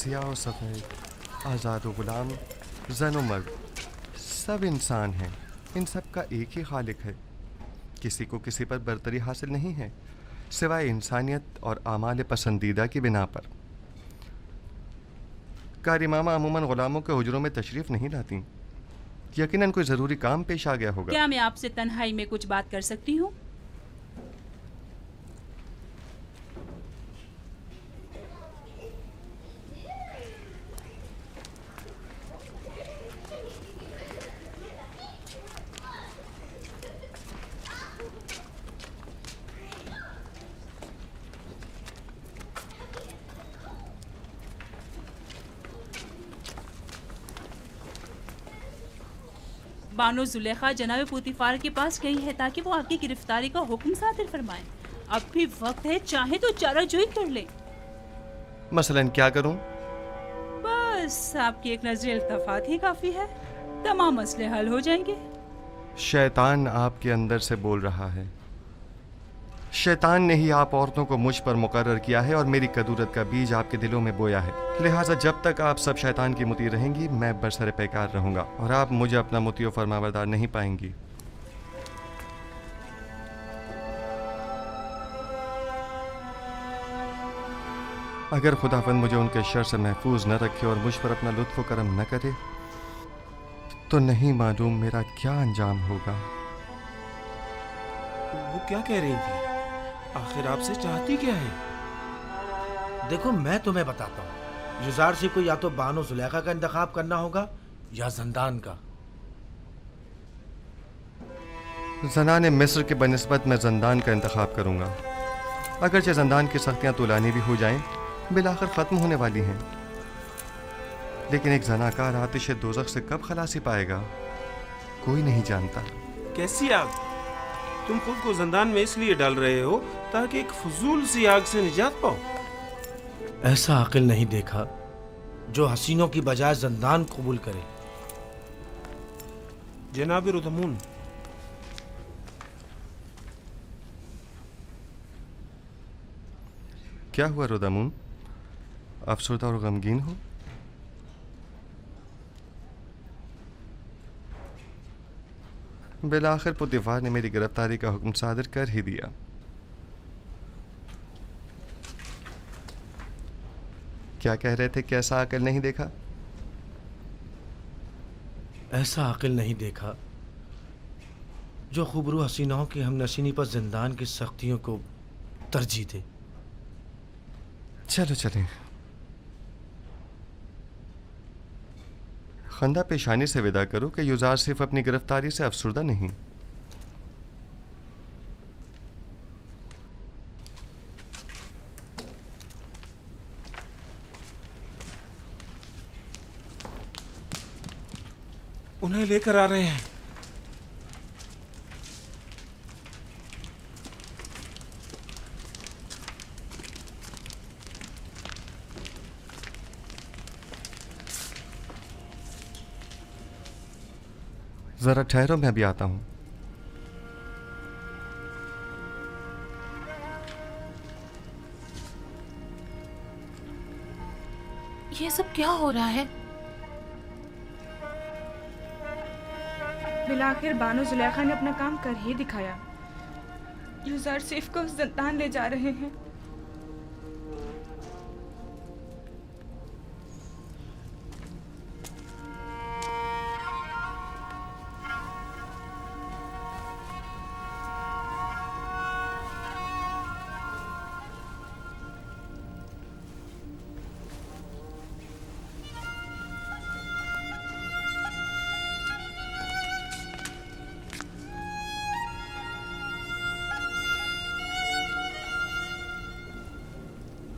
सियाह और सफ़ेद, आज़ाद और ग़ुलाम, ज़न और मर्द, सब इंसान हैं। इन सब का एक ही खालिक है। किसी को किसी पर बरतरी हासिल नहीं है सिवाय इंसानियत और आमाल पसंदीदा की बिना पर। कारी मामा अमूमन ग़ुलामों के हुजरों में तशरीफ़ नहीं लाती। यकीनन कोई ज़रूरी काम पेश आ गया होगा। क्या मैं आपसे तन्हाई में कुछ बात कर सकती हूँ? बानो जुलेखा जनाब पुतिफार के पास गई है ताकि वो आपकी गिरफ्तारी का हुक्म सादिर फरमाए। अब भी वक्त है, चाहे तो चाराजोई कर ले। मसलन क्या करूं? बस आपकी एक नजर इल्तफात ही काफी है, तमाम मसले हल हो जाएंगे। शैतान आपके अंदर से बोल रहा है। शैतान ने ही आप औरतों को मुझ पर मुकर्रर किया है और मेरी कदूरत का बीज आपके दिलों में बोया है। लिहाजा जब तक आप सब शैतान की मुती रहेंगी, मैं बरसरे पैकार रहूंगा और आप मुझे अपना मुती और फरमाबरदार नहीं पाएंगी। अगर खुदावंद मुझे उनके शर से महफूज न रखे और मुझ पर अपना लुत्फ़ व करम न करे, तो नहीं मालूम मेरा क्या अंजाम होगा। वो क्या कह रही थी? आखिर आपसे चाहती क्या है? देखो, मैं तुम्हें बताता हूँ। युज़ार से को या तो बानो जुलेखा का इंतखाब करना होगा या ज़ंदान का। ज़नाने मिस्र के बनिस्बत मैं ज़ंदान का इंतखाब करूँगा। अगरचे ज़ंदान की सख्तियाँ तुलानी भी हो जाएं, बिलाखिर ख़त्म होने वाली हैं, लेकिन एक ज़नाकार आतिश दोज़ख से कब खलासी पाएगा, कोई नहीं जानता। कैसी आग? तुम खुद को ज़ंदान में इसलिए डाल रहे हो ताकि एक फजूल सी आग से निजात पाओ। ऐसा अक़ल नहीं देखा जो हसीनों की बजाय ज़ंदान कबूल करे। जनाब रुदमून, क्या हुआ रुदमून? अफसरदा और गमगीन हो? बिलाखिर पुतिफार ने मेरी गिरफ्तारी का हुक्म सादिर कर ही दिया। क्या कह रहे थे? कैसा अकल नहीं देखा? ऐसा अक़ल नहीं देखा जो खुबरू हसीनाओं की हमनशीनी पर ज़िंदान की सख्तियों को तरजीह दे। चलो चलें। खंदा पेशानी से विदा करो कि युज़ार सिर्फ अपनी गिरफ्तारी से अफसरदा नहीं। उन्हें लेकर आ रहे हैं। जरा ठहरो, मैं भी आता हूं। ये सब क्या हो रहा है? बिलाखिर बानो जुलेखा ने अपना काम कर ही दिखाया। युज़ार सिर्फ को ज़ंदान ले जा रहे हैं।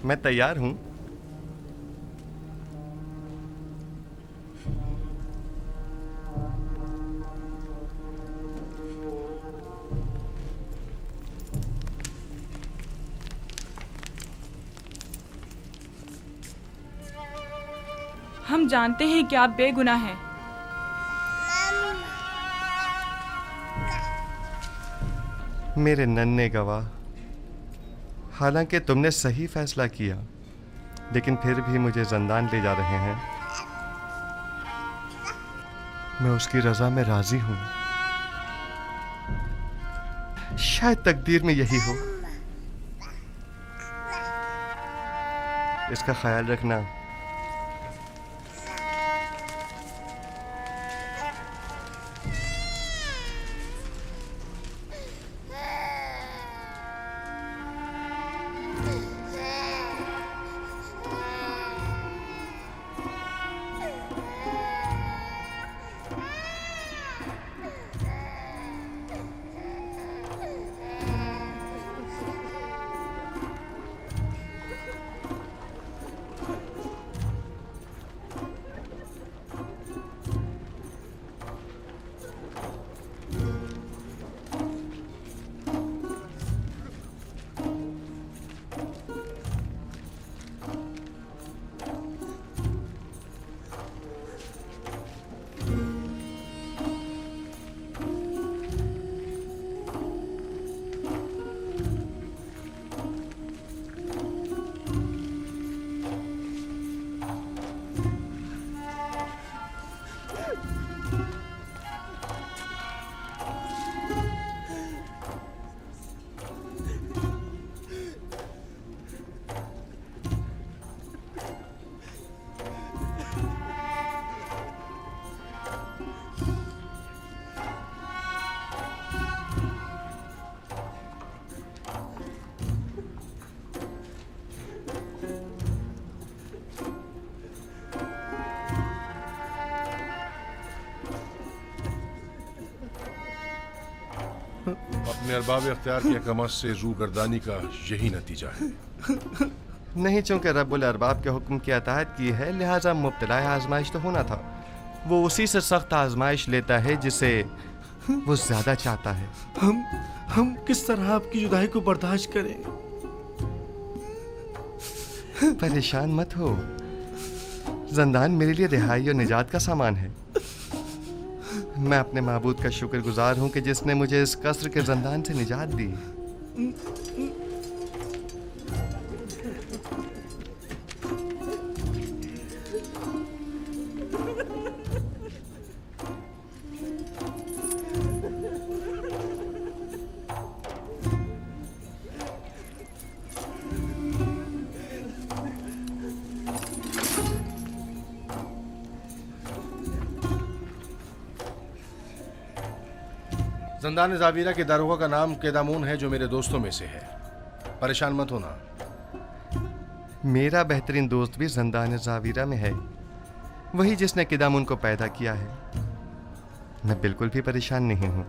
मैं तैयार हूं। हम जानते हैं कि आप बेगुनाह हैं। मेरे नन्हे गवाह, हालांकि तुमने सही फैसला किया। लेकिन फिर भी मुझे जिंदान ले जा रहे हैं। मैं उसकी रजा में राजी हूं। शायद तकदीर में यही हो। इसका ख्याल रखना। अपने अरबाब इख्तियार की हकमत से रूगर्दानी का यही नतीजा है। नहीं, चूंकि रब्बुल अरबाब के हुक्म की अताअत की है, लिहाजा मुब्तला आजमाइश तो होना था। वो उसी से सख्त आजमाइश लेता है जिसे वो ज्यादा चाहता है। हम किस तरह आपकी जुदाई को बर्दाश्त करें? परेशान मत हो। जिंदान मेरे लिए रिहाई और निजात का सामान है। मैं अपने माबूद का शुक्रगुजार हूं कि जिसने मुझे इस कसर के जिंदान से निजात दी। ज़ंदान ज़ावीरा के दारोगा का नाम केदामून है, जो मेरे दोस्तों में से है। परेशान मत होना। मेरा बेहतरीन दोस्त भी जिंदान ज़ावीरा में है, वही जिसने किदामुन को पैदा किया है। मैं बिल्कुल भी परेशान नहीं हूं।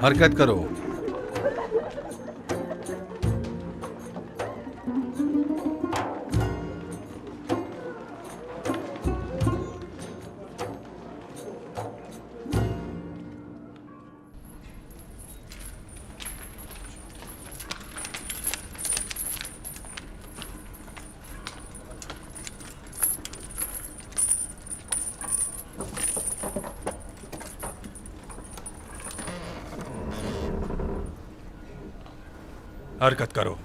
हरकत करो। हरकत करो।